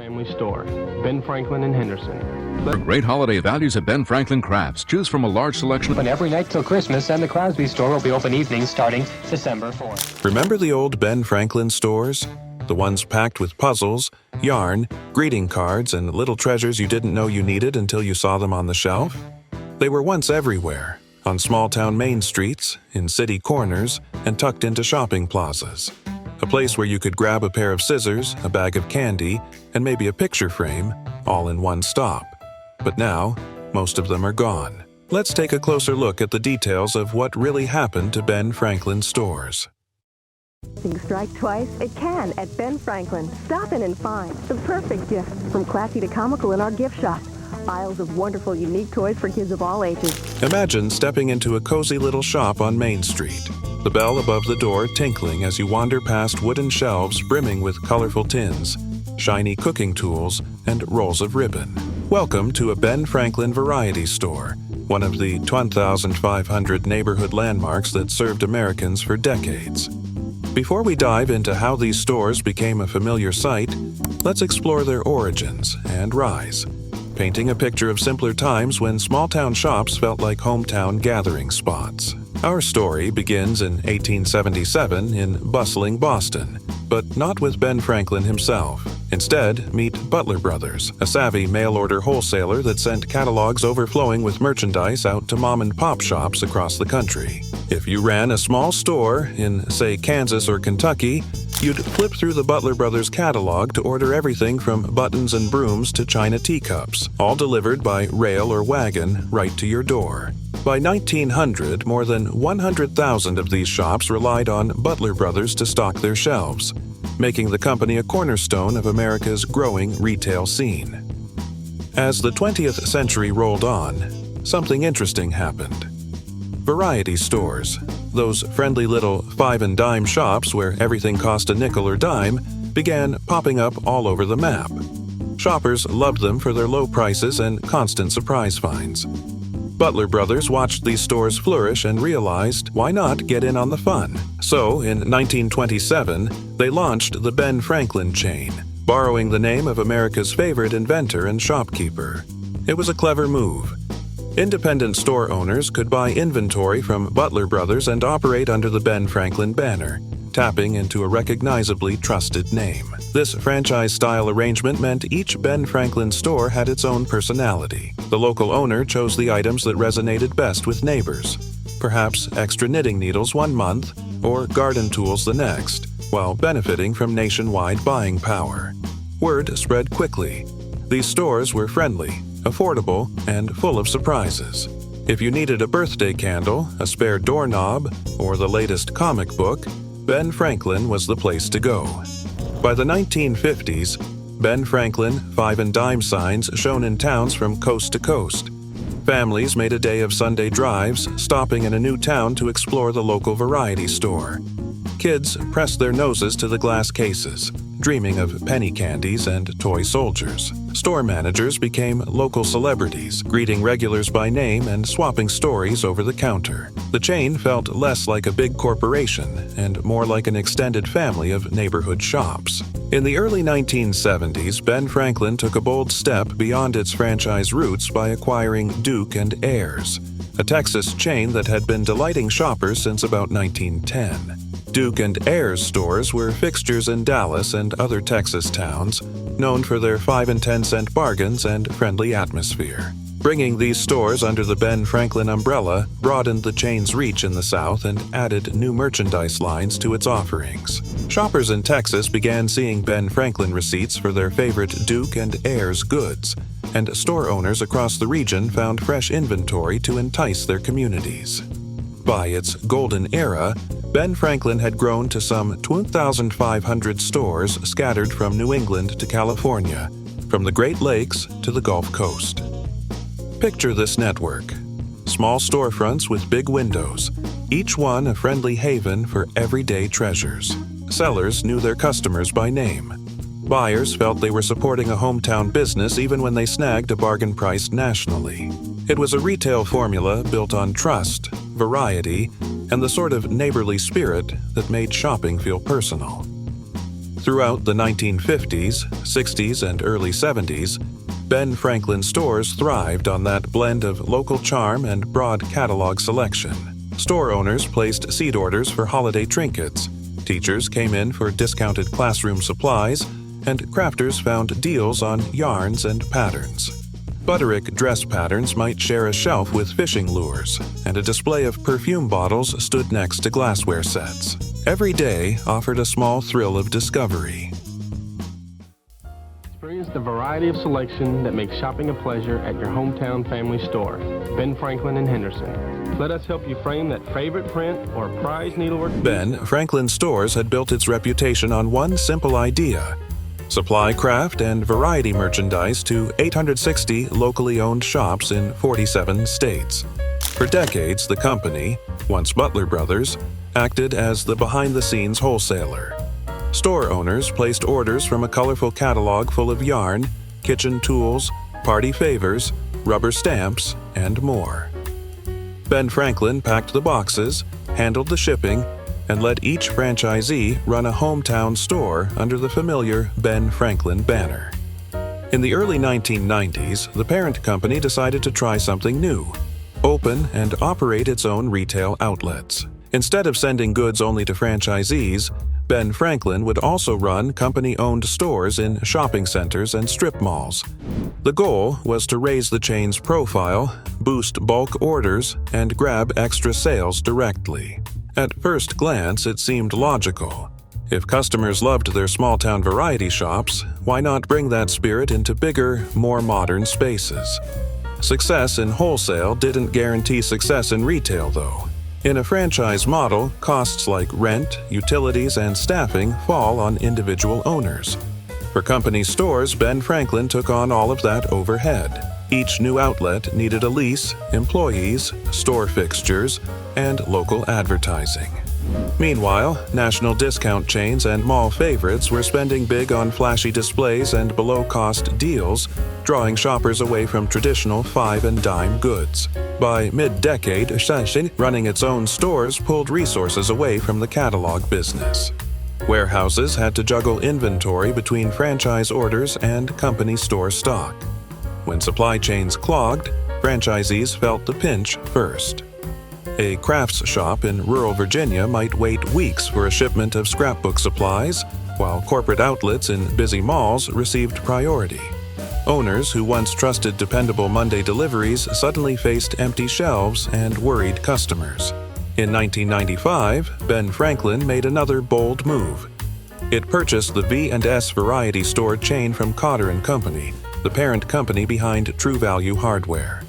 family store, Ben Franklin in Henderson. For great holiday values at Ben Franklin Crafts, choose from a large selection. Open every night till Christmas, and the Crosby store will be open evenings starting December 4th. Remember the old Ben Franklin stores? The ones packed with puzzles, yarn, greeting cards, and little treasures you didn't know you needed until you saw them on the shelf? They were once everywhere, on small-town main streets, in city corners, and tucked into shopping plazas. A place where you could grab a pair of scissors, a bag of candy, and maybe a picture frame, all in one stop. But now, most of them are gone. Let's take a closer look at the details of what really happened to Ben Franklin stores. Strike twice? It can at Ben Franklin. Stop in and find the perfect gift, from classy to comical, in our gift shop. Aisles of wonderful, unique toys for kids of all ages. Imagine stepping into a cozy little shop on Main Street. The bell above the door tinkling as you wander past wooden shelves brimming with colorful tins, shiny cooking tools, and rolls of ribbon. Welcome to a Ben Franklin variety store, one of the 1,500 neighborhood landmarks that served Americans for decades. Before we dive into how these stores became a familiar sight, let's explore their origins and rise, painting a picture of simpler times when small-town shops felt like hometown gathering spots. Our story begins in 1877 in bustling Boston, but not with Ben Franklin himself. Instead, meet Butler Brothers, a savvy mail-order wholesaler that sent catalogs overflowing with merchandise out to mom-and-pop shops across the country. If you ran a small store in, say, Kansas or Kentucky, you'd flip through the Butler Brothers catalog to order everything from buttons and brooms to china teacups, all delivered by rail or wagon right to your door. By 1900, more than 100,000 of these shops relied on Butler Brothers to stock their shelves, making the company a cornerstone of America's growing retail scene. As the 20th century rolled on, something interesting happened. Variety stores, those friendly little five-and-dime shops where everything cost a nickel or dime, began popping up all over the map. Shoppers loved them for their low prices and constant surprise finds. Butler Brothers watched these stores flourish and realized, why not get in on the fun? So, in 1927, they launched the Ben Franklin chain, borrowing the name of America's favorite inventor and shopkeeper. It was a clever move. Independent store owners could buy inventory from Butler Brothers and operate under the Ben Franklin banner, tapping into a recognizably trusted name. This franchise-style arrangement meant each Ben Franklin store had its own personality. The local owner chose the items that resonated best with neighbors, perhaps extra knitting needles one month or garden tools the next, while benefiting from nationwide buying power. Word spread quickly. These stores were friendly, affordable, and full of surprises. If you needed a birthday candle, a spare doorknob, or the latest comic book, Ben Franklin was the place to go. By the 1950s, Ben Franklin five-and-dime signs shone in towns from coast to coast. Families made a day of Sunday drives, stopping in a new town to explore the local variety store. Kids pressed their noses to the glass cases, dreaming of penny candies and toy soldiers. Store managers became local celebrities, greeting regulars by name and swapping stories over the counter. The chain felt less like a big corporation and more like an extended family of neighborhood shops. In the early 1970s, Ben Franklin took a bold step beyond its franchise roots by acquiring Duke and Ayers, a Texas chain that had been delighting shoppers since about 1910. Duke and Ayers stores were fixtures in Dallas and other Texas towns, known for their 5 and 10 cent bargains and friendly atmosphere. Bringing these stores under the Ben Franklin umbrella broadened the chain's reach in the South and added new merchandise lines to its offerings. Shoppers in Texas began seeing Ben Franklin receipts for their favorite Duke and Ayers goods, and store owners across the region found fresh inventory to entice their communities. By its golden era, Ben Franklin had grown to some 2,500 stores scattered from New England to California, from the Great Lakes to the Gulf Coast. Picture this network. Small storefronts with big windows, each one a friendly haven for everyday treasures. Sellers knew their customers by name. Buyers felt they were supporting a hometown business even when they snagged a bargain price nationally. It was a retail formula built on trust, variety, and the sort of neighborly spirit that made shopping feel personal. Throughout the 1950s, 60s, and early 70s, Ben Franklin stores thrived on that blend of local charm and broad catalog selection. Store owners placed seed orders for holiday trinkets, teachers came in for discounted classroom supplies, and crafters found deals on yarns and patterns. Butterick dress patterns might share a shelf with fishing lures, and a display of perfume bottles stood next to glassware sets. Every day offered a small thrill of discovery. Experience the variety of selection that makes shopping a pleasure at your hometown family store, Ben Franklin in Henderson. Let us help you frame that favorite print or prized needlework. Ben Franklin Stores had built its reputation on one simple idea: supply craft and variety merchandise to 860 locally owned shops in 47 states. For decades, the company, once Butler Brothers, acted as the behind-the-scenes wholesaler. Store owners placed orders from a colorful catalog full of yarn, kitchen tools, party favors, rubber stamps, and more. Ben Franklin packed the boxes, handled the shipping, and let each franchisee run a hometown store under the familiar Ben Franklin banner. In the early 1990s, the parent company decided to try something new: open and operate its own retail outlets. Instead of sending goods only to franchisees, Ben Franklin would also run company-owned stores in shopping centers and strip malls. The goal was to raise the chain's profile, boost bulk orders, and grab extra sales directly. At first glance, it seemed logical. If customers loved their small-town variety shops, why not bring that spirit into bigger, more modern spaces? Success in wholesale didn't guarantee success in retail, though. In a franchise model, costs like rent, utilities, and staffing fall on individual owners. For company stores, Ben Franklin took on all of that overhead. Each new outlet needed a lease, employees, store fixtures, and local advertising. Meanwhile, national discount chains and mall favorites were spending big on flashy displays and below-cost deals, drawing shoppers away from traditional five and dime goods. By mid-decade, running its own stores pulled resources away from the catalog business. Warehouses had to juggle inventory between franchise orders and company store stock. When supply chains clogged, franchisees felt the pinch first. A crafts shop in rural Virginia might wait weeks for a shipment of scrapbook supplies, while corporate outlets in busy malls received priority. Owners who once trusted dependable Monday deliveries suddenly faced empty shelves and worried customers. In 1995, Ben Franklin made another bold move. It purchased the V&S variety store chain from Cotter & Company, the parent company behind True Value Hardware.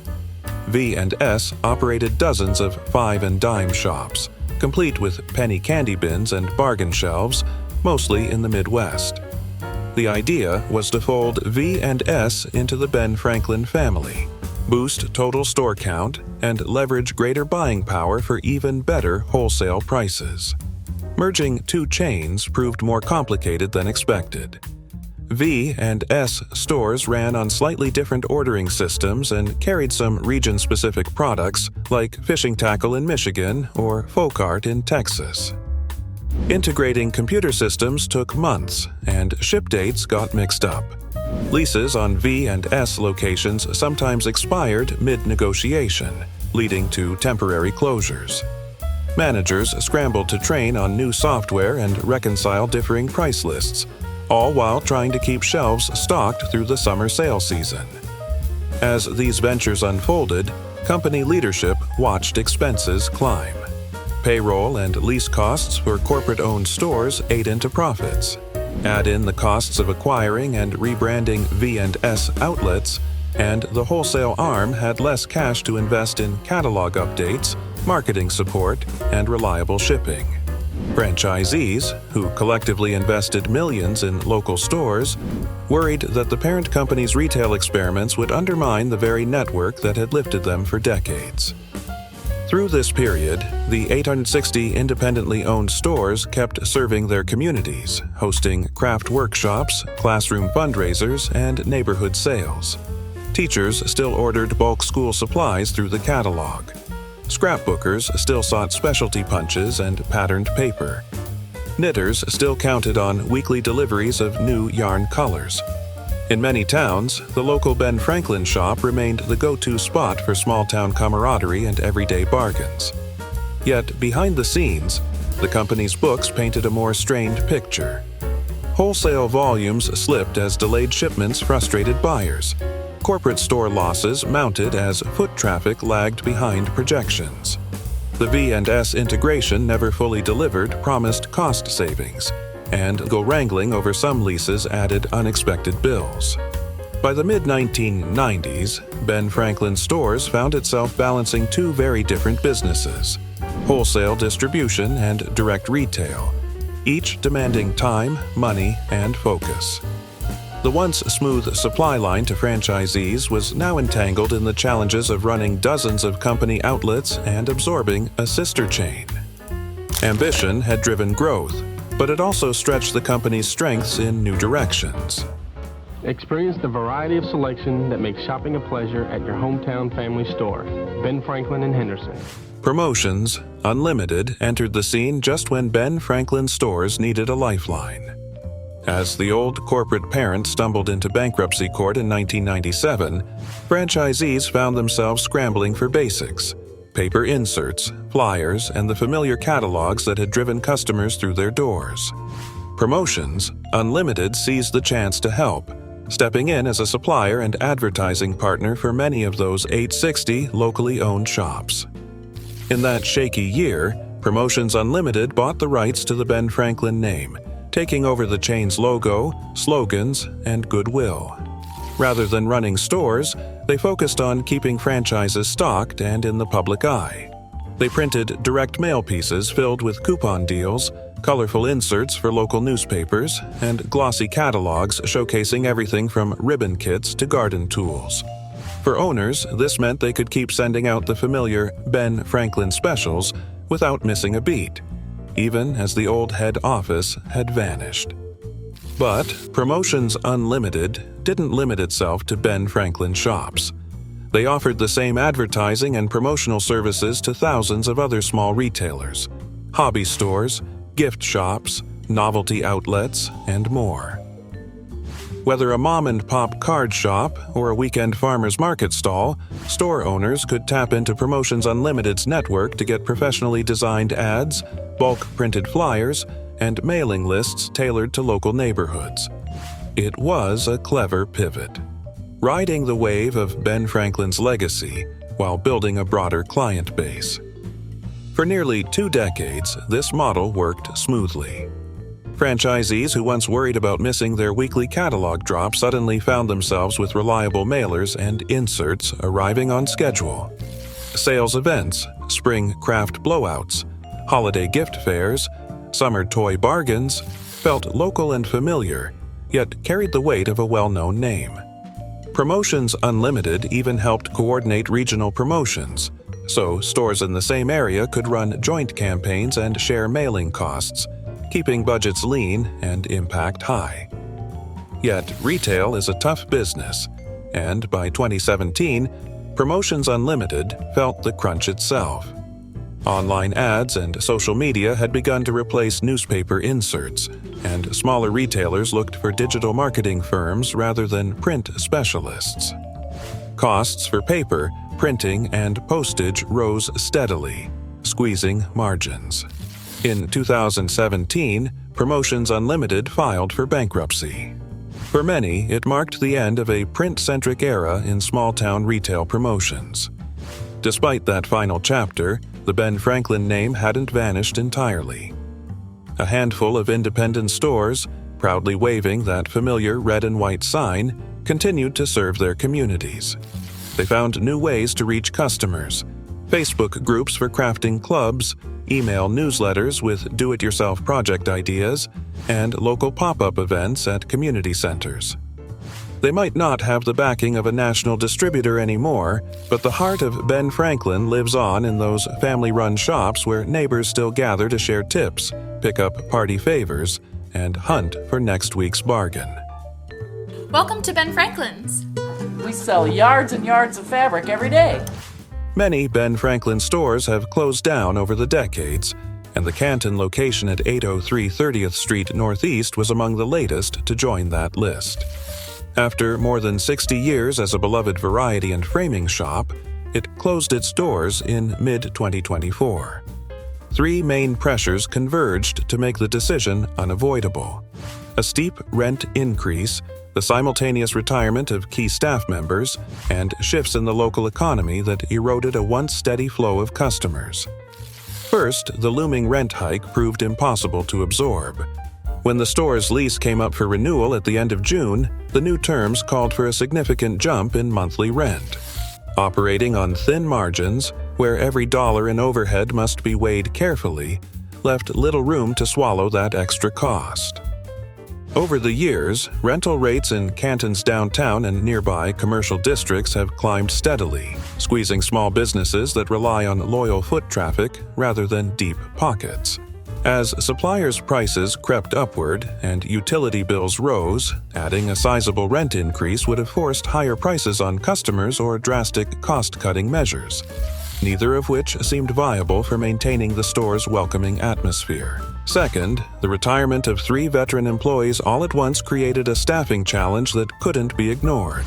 V&S operated dozens of five and dime shops, complete with penny candy bins and bargain shelves, mostly in the Midwest. The idea was to fold V&S into the Ben Franklin family, boost total store count, and leverage greater buying power for even better wholesale prices. Merging two chains proved more complicated than expected. V&S stores ran on slightly different ordering systems and carried some region-specific products like fishing tackle in Michigan or folk art in Texas. Integrating computer systems took months, and ship dates got mixed up. Leases on V&S locations sometimes expired mid-negotiation, leading to temporary closures. Managers scrambled to train on new software and reconcile differing price lists, all while trying to keep shelves stocked through the summer sale season. As these ventures unfolded, company leadership watched expenses climb. Payroll and lease costs for corporate-owned stores ate into profits. Add in the costs of acquiring and rebranding V&S outlets, and the wholesale arm had less cash to invest in catalog updates, marketing support, and reliable shipping. Franchisees, who collectively invested millions in local stores, worried that the parent company's retail experiments would undermine the very network that had lifted them for decades. Through this period, the 860 independently owned stores kept serving their communities, hosting craft workshops, classroom fundraisers, and neighborhood sales. Teachers still ordered bulk school supplies through the catalog. Scrapbookers still sought specialty punches and patterned paper. Knitters still counted on weekly deliveries of new yarn colors. In many towns, the local Ben Franklin shop remained the go-to spot for small-town camaraderie and everyday bargains. Yet, behind the scenes, the company's books painted a more strained picture. Wholesale volumes slipped as delayed shipments frustrated buyers. Corporate store losses mounted as foot traffic lagged behind projections. The V&S integration never fully delivered promised cost savings, and legal wrangling over some leases added unexpected bills. By the mid-1990s, Ben Franklin Stores found itself balancing two very different businesses: wholesale distribution and direct retail, each demanding time, money, and focus. The once smooth supply line to franchisees was now entangled in the challenges of running dozens of company outlets and absorbing a sister chain. Ambition had driven growth, but it also stretched the company's strengths in new directions. Experience the variety of selection that makes shopping a pleasure at your hometown family store, Ben Franklin in Henderson. Promotions Unlimited entered the scene just when Ben Franklin Stores needed a lifeline. As the old corporate parent stumbled into bankruptcy court in 1997, franchisees found themselves scrambling for basics: paper inserts, flyers, and the familiar catalogs that had driven customers through their doors. Promotions Unlimited seized the chance to help, stepping in as a supplier and advertising partner for many of those 860 locally owned shops. In that shaky year, Promotions Unlimited bought the rights to the Ben Franklin name, taking over the chain's logo, slogans, and goodwill. Rather than running stores, they focused on keeping franchises stocked and in the public eye. They printed direct mail pieces filled with coupon deals, colorful inserts for local newspapers, and glossy catalogs showcasing everything from ribbon kits to garden tools. For owners, this meant they could keep sending out the familiar Ben Franklin specials without missing a beat, even as the old head office had vanished. But Promotions Unlimited didn't limit itself to Ben Franklin shops. They offered the same advertising and promotional services to thousands of other small retailers, hobby stores, gift shops, novelty outlets, and more. Whether a mom-and-pop card shop or a weekend farmer's market stall, store owners could tap into Promotions Unlimited's network to get professionally designed ads, bulk printed flyers, and mailing lists tailored to local neighborhoods. It was a clever pivot, riding the wave of Ben Franklin's legacy while building a broader client base. For nearly 2 decades, this model worked smoothly. Franchisees who once worried about missing their weekly catalog drop suddenly found themselves with reliable mailers and inserts arriving on schedule. Sales events, spring craft blowouts, holiday gift fairs, summer toy bargains felt local and familiar, yet carried the weight of a well-known name. Promotions Unlimited even helped coordinate regional promotions, so stores in the same area could run joint campaigns and share mailing costs, keeping budgets lean and impact high. Yet, retail is a tough business, and by 2017, Promotions Unlimited felt the crunch itself. Online ads and social media had begun to replace newspaper inserts, and smaller retailers looked for digital marketing firms rather than print specialists. Costs for paper, printing, and postage rose steadily, squeezing margins. In 2017, Promotions Unlimited filed for bankruptcy. For many, it marked the end of a print-centric era in small-town retail promotions. Despite that final chapter, the Ben Franklin name hadn't vanished entirely. A handful of independent stores, proudly waving that familiar red and white sign, continued to serve their communities. They found new ways to reach customers: Facebook groups for crafting clubs, email newsletters with do-it-yourself project ideas, and local pop-up events at community centers. They might not have the backing of a national distributor anymore, but the heart of Ben Franklin lives on in those family-run shops where neighbors still gather to share tips, pick up party favors, and hunt for next week's bargain. Welcome to Ben Franklin's. We sell yards and yards of fabric every day. Many Ben Franklin stores have closed down over the decades, and the Canton location at 803 30th Street Northeast was among the latest to join that list. After more than 60 years as a beloved variety and framing shop, it closed its doors in mid-2024. Three main pressures converged to make the decision unavoidable: a steep rent increase, the simultaneous retirement of key staff members, and shifts in the local economy that eroded a once steady flow of customers. First, the looming rent hike proved impossible to absorb. When the store's lease came up for renewal at the end of June, the new terms called for a significant jump in monthly rent. Operating on thin margins, where every dollar in overhead must be weighed carefully, left little room to swallow that extra cost. Over the years, rental rates in Canton's downtown and nearby commercial districts have climbed steadily, squeezing small businesses that rely on loyal foot traffic rather than deep pockets. As suppliers' prices crept upward and utility bills rose, adding a sizable rent increase would have forced higher prices on customers or drastic cost-cutting measures, neither of which seemed viable for maintaining the store's welcoming atmosphere. Second, the retirement of 3 veteran employees all at once created a staffing challenge that couldn't be ignored.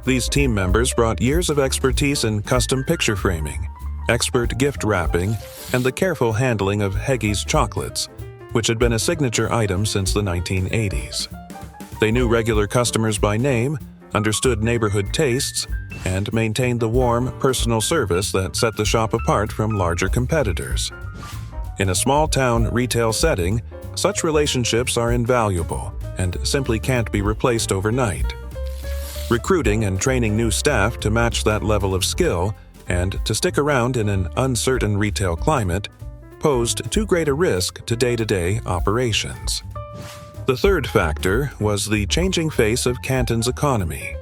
These team members brought years of expertise in custom picture framing, expert gift wrapping, and the careful handling of Heggy's chocolates, which had been a signature item since the 1980s. They knew regular customers by name, understood neighborhood tastes, and maintained the warm, personal service that set the shop apart from larger competitors. In a small-town retail setting, such relationships are invaluable and simply can't be replaced overnight. Recruiting and training new staff to match that level of skill and to stick around in an uncertain retail climate posed too great a risk to day-to-day operations. The third factor was the changing face of Canton's economy.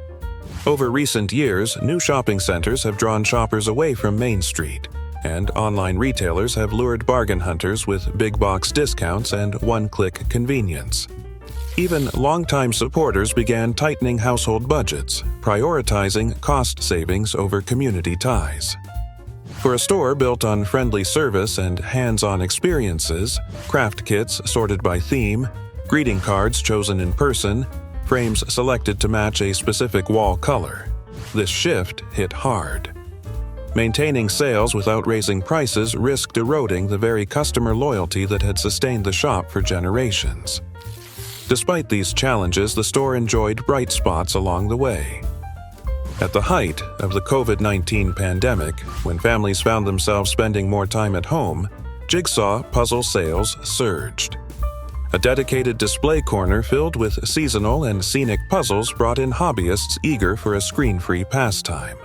Over recent years, new shopping centers have drawn shoppers away from Main Street, and online retailers have lured bargain hunters with big-box discounts and one-click convenience. Even longtime supporters began tightening household budgets, prioritizing cost savings over community ties. For a store built on friendly service and hands-on experiences, craft kits sorted by theme, greeting cards chosen in person, frames selected to match a specific wall color, this shift hit hard. Maintaining sales without raising prices risked eroding the very customer loyalty that had sustained the shop for generations. Despite these challenges, the store enjoyed bright spots along the way. At the height of the COVID-19 pandemic, when families found themselves spending more time at home, Jigsaw puzzle sales surged. A dedicated display corner filled with seasonal and scenic puzzles brought in hobbyists eager for a screen-free pastime.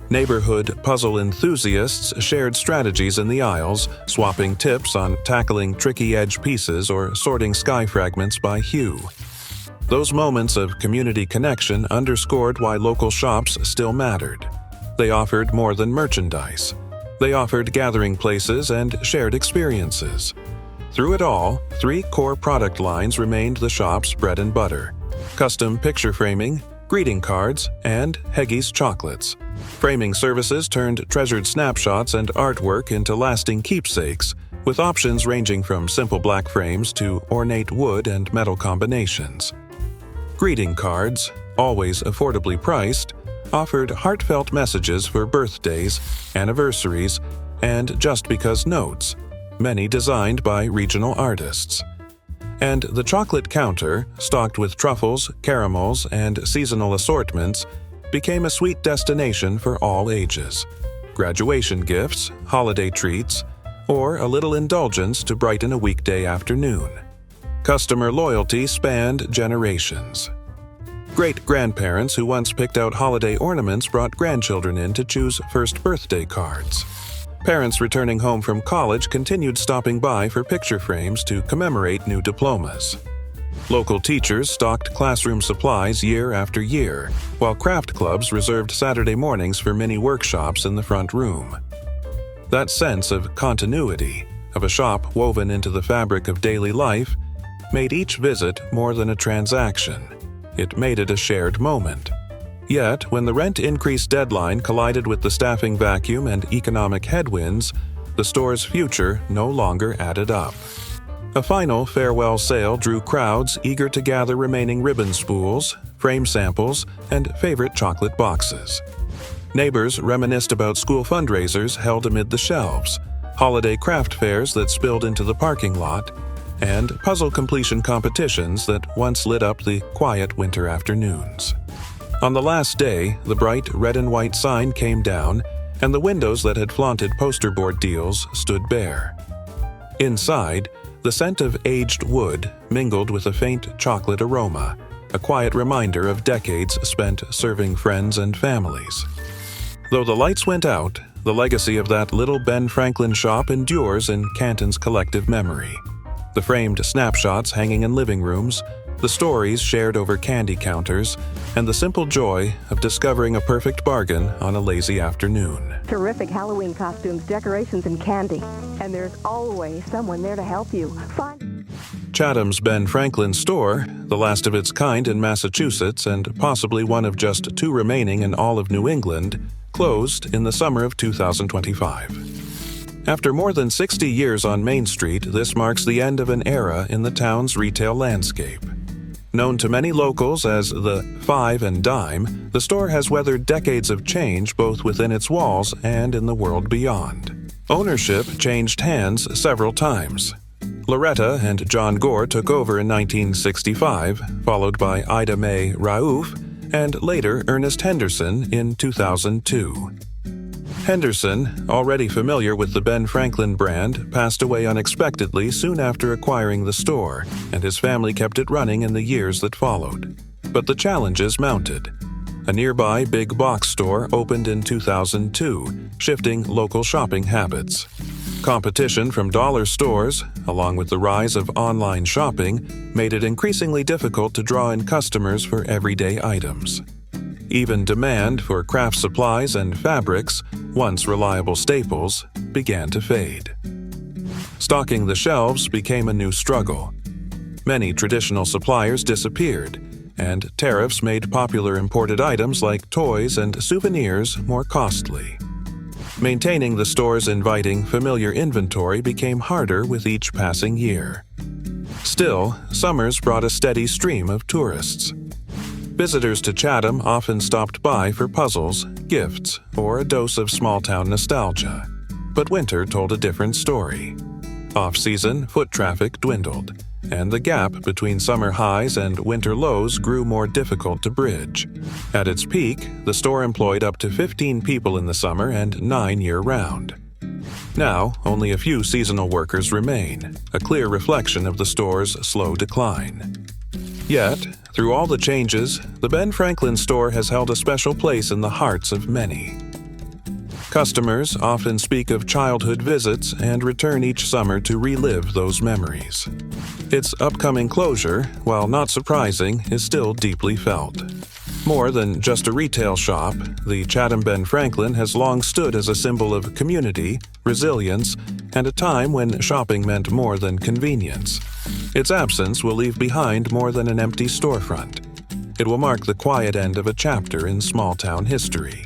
Neighborhood puzzle enthusiasts shared strategies in the aisles, swapping tips on tackling tricky edge pieces or sorting sky fragments by hue. Those moments of community connection underscored why local shops still mattered. They offered more than merchandise. They offered gathering places and shared experiences. Through it all, 3 core product lines remained the shop's bread and butter: custom picture framing, greeting cards, and Heggy's chocolates. Framing services turned treasured snapshots and artwork into lasting keepsakes, with options ranging from simple black frames to ornate wood and metal combinations. Greeting cards, always affordably priced, offered heartfelt messages for birthdays, anniversaries, and just because notes, many designed by regional artists. And the chocolate counter, stocked with truffles, caramels, and seasonal assortments, became a sweet destination for all ages. Graduation gifts, holiday treats, or a little indulgence to brighten a weekday afternoon. Customer loyalty spanned generations. Great-grandparents who once picked out holiday ornaments brought grandchildren in to choose first birthday cards. Parents returning home from college continued stopping by for picture frames to commemorate new diplomas. Local teachers stocked classroom supplies year after year, while craft clubs reserved Saturday mornings for mini workshops in the front room. That sense of continuity, of a shop woven into the fabric of daily life, made each visit more than a transaction. It made it a shared moment. Yet, when the rent increase deadline collided with the staffing vacuum and economic headwinds, the store's future no longer added up. A final farewell sale drew crowds eager to gather remaining ribbon spools, frame samples, and favorite chocolate boxes. Neighbors reminisced about school fundraisers held amid the shelves, holiday craft fairs that spilled into the parking lot, and puzzle completion competitions that once lit up the quiet winter afternoons. On the last day, the bright red and white sign came down, and the windows that had flaunted poster board deals stood bare. Inside, the scent of aged wood mingled with a faint chocolate aroma, a quiet reminder of decades spent serving friends and families. Though the lights went out, the legacy of that little Ben Franklin shop endures in Canton's collective memory. The framed snapshots hanging in living rooms, the stories shared over candy counters, and the simple joy of discovering a perfect bargain on a lazy afternoon. Terrific Halloween costumes, decorations, and candy. And there's always someone there to help you. Chatham's Ben Franklin store, the last of its kind in Massachusetts and possibly one of just 2 remaining in all of New England, closed in the summer of 2025. After more than 60 years on Main Street, this marks the end of an era in the town's retail landscape. Known to many locals as the Five and Dime, the store has weathered decades of change both within its walls and in the world beyond. Ownership changed hands several times. Loretta and John Gore took over in 1965, followed by Ida Mae Raouf, and later Ernest Henderson in 2002. Henderson, already familiar with the Ben Franklin brand, passed away unexpectedly soon after acquiring the store, and his family kept it running in the years that followed. But the challenges mounted. A nearby big box store opened in 2002, shifting local shopping habits. Competition from dollar stores, along with the rise of online shopping, made it increasingly difficult to draw in customers for everyday items. Even demand for craft supplies and fabrics, once reliable staples, began to fade. Stocking the shelves became a new struggle. Many traditional suppliers disappeared, and tariffs made popular imported items like toys and souvenirs more costly. Maintaining the store's inviting, familiar inventory became harder with each passing year. Still, summers brought a steady stream of tourists. Visitors to Chatham often stopped by for puzzles, gifts, or a dose of small-town nostalgia. But winter told a different story. Off-season, foot traffic dwindled, and the gap between summer highs and winter lows grew more difficult to bridge. At its peak, the store employed up to 15 people in the summer and 9 year-round. Now, only a few seasonal workers remain, a clear reflection of the store's slow decline. Yet, through all the changes, the Ben Franklin store has held a special place in the hearts of many. Customers often speak of childhood visits and return each summer to relive those memories. Its upcoming closure, while not surprising, is still deeply felt. More than just a retail shop, the Chatham Ben Franklin has long stood as a symbol of community, resilience, and a time when shopping meant more than convenience. Its absence will leave behind more than an empty storefront. It will mark the quiet end of a chapter in small-town history.